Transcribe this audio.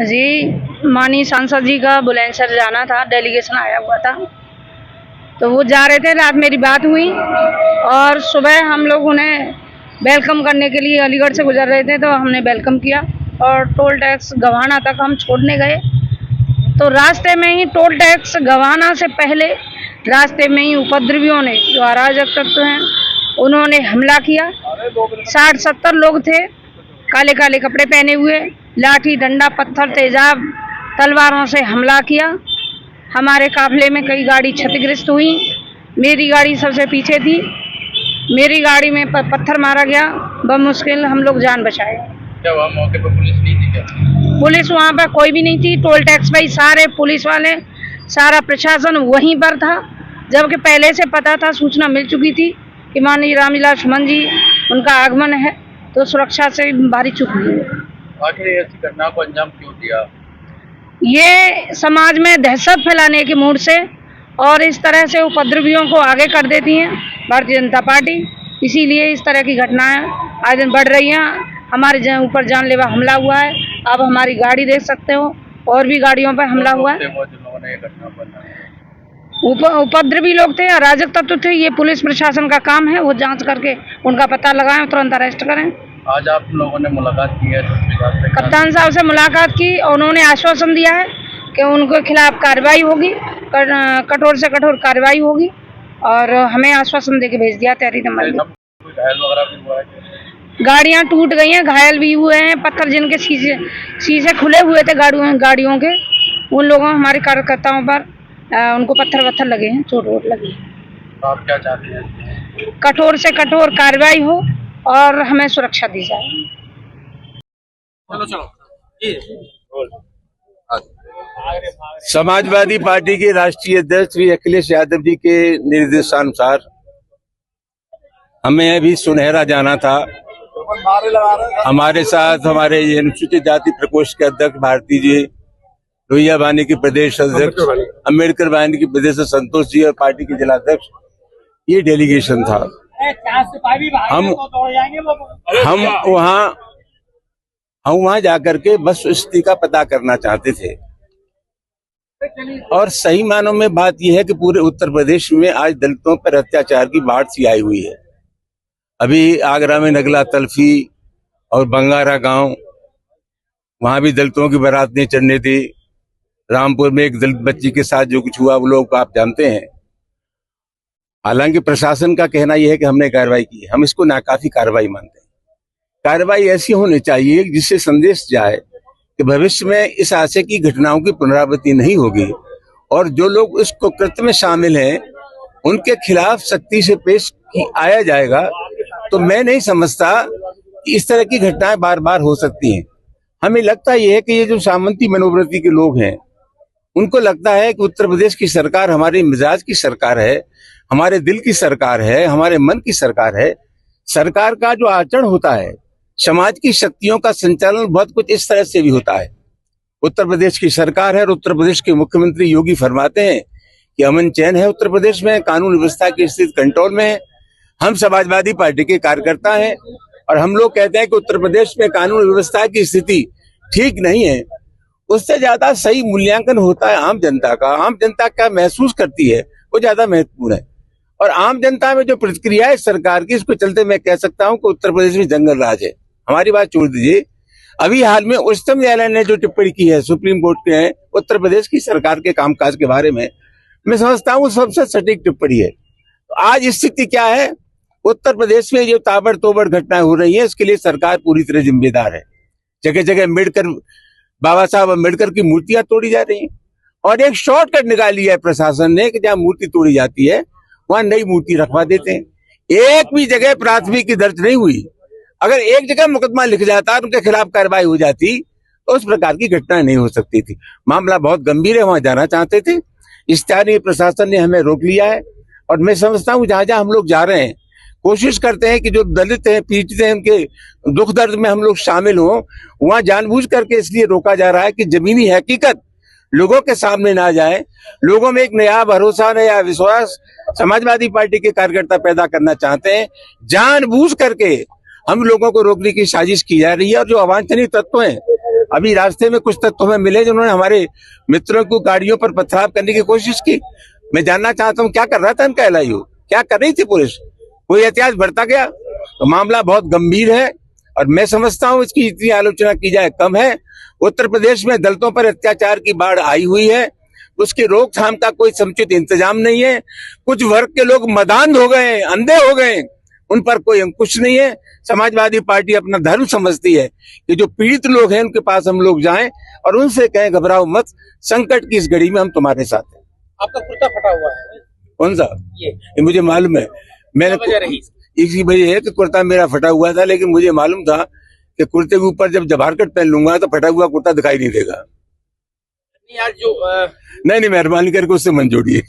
जी, माननीय सांसद जी का बुलंदशहर जाना था, डेलीगेशन आया हुआ था, तो वो जा रहे थे। रात मेरी बात हुई और सुबह हम लोग उन्हें वेलकम करने के लिए अलीगढ़ से गुजर रहे थे, तो हमने वेलकम किया और टोल टैक्स गवाना तक हम छोड़ने गए। तो रास्ते में ही टोल टैक्स गवाना से पहले रास्ते में ही उपद्रवियों ने, जो अराजक तत्व हैं, उन्होंने हमला किया। 60-70 लोग थे, काले काले कपड़े पहने हुए, लाठी डंडा पत्थर तेजाब तलवारों से हमला किया। हमारे काफिले में कई गाड़ी क्षतिग्रस्त हुई। मेरी गाड़ी सबसे पीछे थी। मेरी गाड़ी में पत्थर मारा गया। बमुश्किल हम लोग जान बचाए। क्या वहाँ मौके पर पुलिस नहीं थी क्या? पुलिस वहाँ पर कोई भी नहीं थी। टोल टैक्स भाई सारे पुलिस वाले, सारा प्रशासन वहीं पर था, जबकि पहले से पता था, सूचना मिल चुकी थी कि माननीय रामलीला सुमन जी उनका आगमन है, तो सुरक्षा से भारी चूक हुई है। आखिर ऐसी घटना को अंजाम क्यों दिया? ये समाज में दहशत फैलाने के मूड से और इस तरह से उपद्रवियों को आगे कर देती है भारतीय जनता पार्टी। इसीलिए इस तरह की घटनाएं आज दिन बढ़ रही हैं। हमारे ऊपर जानलेवा हमला हुआ है। अब हमारी गाड़ी देख सकते हो, और भी गाड़ियों पर हमला हुआ है। उपद्रवी लोग थे, अराजक तत्व थे। ये पुलिस प्रशासन का काम है, वो जांच करके उनका पता लगाएं, तुरंत अरेस्ट करें। आज आप लोगों ने मुलाकात की है कप्तान साहब से मुलाकात की और उन्होंने आश्वासन दिया है कि उनके खिलाफ कार्रवाई होगी, कठोर से कठोर कार्रवाई होगी, और हमें आश्वासन देके भेज दिया तहरीर अमल में। घायल वगैरह भी हुआ है? गाड़ियां टूट गई हैं, घायल भी हुए हैं। पत्थर जिनके शीशे खुले हुए थे गाड़ियों के, उन लोगों हमारे कार्यकर्ताओं पर उनको पत्थर लगे हैं, चोट वोट लगी है। तो आप क्या चाहते हैं? कठोर से कठोर कार्रवाई हो और हमें सुरक्षा दी जाए। चलो समाजवादी पार्टी के राष्ट्रीय अध्यक्ष श्री अखिलेश यादव जी के निर्देशानुसार हमें अभी सुनहरा जाना था। हमारे साथ हमारे अनुसूचित जाति प्रकोष्ठ के अध्यक्ष भारती जी, लोहिया वाहिनी के प्रदेश अध्यक्ष, अम्बेडकर वाहिनी के प्रदेश संतोष जी और पार्टी के जिलाध्यक्ष, ये डेलीगेशन था। हम वहाँ जाकर के बस स्थिति का पता करना चाहते थे। और सही मानों में बात यह है कि पूरे उत्तर प्रदेश में आज दलितों पर अत्याचार की बाढ़ सी आई हुई है। अभी आगरा में नगला तल्फी और बंगारा गांव, वहां भी दलितों की बारात नहीं चढ़ने थी। रामपुर में एक दलित बच्ची के साथ जो कुछ हुआ वो लोग आप जानते हैं। हालांकि प्रशासन का कहना यह है कि हमने कार्रवाई की, हम इसको नाकाफी कार्रवाई मानते हैं। कार्रवाई ऐसी होनी चाहिए जिससे संदेश जाए कि भविष्य में इस आशय की घटनाओं की पुनरावृत्ति नहीं होगी, और जो लोग इस कृत्य में शामिल हैं उनके खिलाफ सख्ती से पेश आया जाएगा। तो मैं नहीं समझता कि इस तरह की घटनाएं बार बार हो सकती हैं। हमें लगता यह है कि ये जो सामंती मनोवृत्ति के लोग हैं, उनको लगता है कि उत्तर प्रदेश की सरकार हमारे मिजाज की सरकार है, हमारे दिल की सरकार है, हमारे मन की सरकार है। सरकार का जो आचरण होता है, समाज की शक्तियों का संचालन बहुत कुछ इस तरह से भी होता है। उत्तर प्रदेश की सरकार है और उत्तर प्रदेश के मुख्यमंत्री योगी फरमाते हैं कि अमन चैन है उत्तर प्रदेश में, कानून व्यवस्था की स्थिति कंट्रोल में है। हम समाजवादी पार्टी के कार्यकर्ता हैं और हम लोग कहते हैं कि उत्तर प्रदेश में कानून व्यवस्था की स्थिति ठीक नहीं है। उससे ज्यादा सही मूल्यांकन होता है आम जनता का। आम जनता क्या महसूस करती है वो ज्यादा महत्वपूर्ण है। और आम जनता में जो प्रतिक्रिया है सरकार की, इसको चलते मैं कह सकता हूं कि उत्तर प्रदेश में जंगल राज है। हमारी बात छोड़ दीजिए, अभी हाल में उच्चतम न्यायालय ने जो टिप्पणी की है सुप्रीम कोर्ट के उत्तर प्रदेश की सरकार के कामकाज के बारे में, मैं समझता हूँ सबसे सटीक टिप्पणी है। तो आज स्थिति क्या है, उत्तर प्रदेश में जो ताबड़तोड़ घटनाएं हो रही है, इसके लिए सरकार पूरी तरह जिम्मेदार है। जगह जगह बाबा साहब अम्बेडकर की मूर्तियां तोड़ी जा रही हैं, और एक शॉर्टकट निकाली है प्रशासन ने कि जहाँ मूर्ति तोड़ी जाती है वहां नई मूर्ति रखवा देते हैं। एक भी जगह प्राथमिकी दर्ज नहीं हुई। अगर एक जगह मुकदमा लिख जाता और उनके खिलाफ कार्रवाई हो जाती तो उस प्रकार की घटना नहीं हो सकती थी। मामला बहुत गंभीर है, वहां जाना चाहते थे, स्थानीय प्रशासन ने हमें रोक लिया है। और मैं समझता हूँ जहां जहां हम लोग जा रहे हैं, कोशिश करते हैं कि जो दलित हैं, पीड़ित हैं, उनके दुख दर्द में हम लोग शामिल हों। वहां जानबूझ करके इसलिए रोका जा रहा है कि जमीनी हकीकत लोगों के सामने ना जाए, लोगों में एक नया भरोसा, नया विश्वास समाजवादी पार्टी के कार्यकर्ता पैदा करना चाहते हैं। जानबूझ करके हम लोगों को रोकने की साजिश की जा रही है, और जो अवांछनीय तत्व हैं अभी रास्ते में कुछ तत्व हमें मिले जिन्होंने हमारे मित्रों को गाड़ियों पर पथराव करने की कोशिश की। मैं जानना चाहता हूँ क्या कर रहा था इनका एलआईयू, क्या कर रही थी पुलिस, कोई एहतियात बढ़ता गया? तो मामला बहुत गंभीर है और मैं समझता हूँ इसकी इतनी आलोचना की जाए कम है। उत्तर प्रदेश में दलितों पर अत्याचार की बाढ़ आई हुई है, उसकी रोकथाम का कोई समुचित इंतजाम नहीं है। कुछ वर्ग के लोग मदांध हो गए, अंधे हो गए, उन पर कोई अंकुश नहीं है। समाजवादी पार्टी अपना धर्म समझती है कि जो पीड़ित लोग हैं उनके पास हम लोग जाएं और उनसे कहें घबराओ मत, संकट की इस घड़ी में हम तुम्हारे साथ हैं। आपका कुर्ता फटा हुआ है, कौन सा? ये मुझे मालूम है। मैंने क्या वजह रही? इसी वजह है कि कुर्ता मेरा फटा हुआ था, लेकिन मुझे मालूम था कि कुर्ते के ऊपर जब जबारकट पहन लूंगा तो फटा हुआ कुर्ता दिखाई नहीं देगा। नहीं आज जो नहीं मेहरबानी करके उससे मन जोड़िए।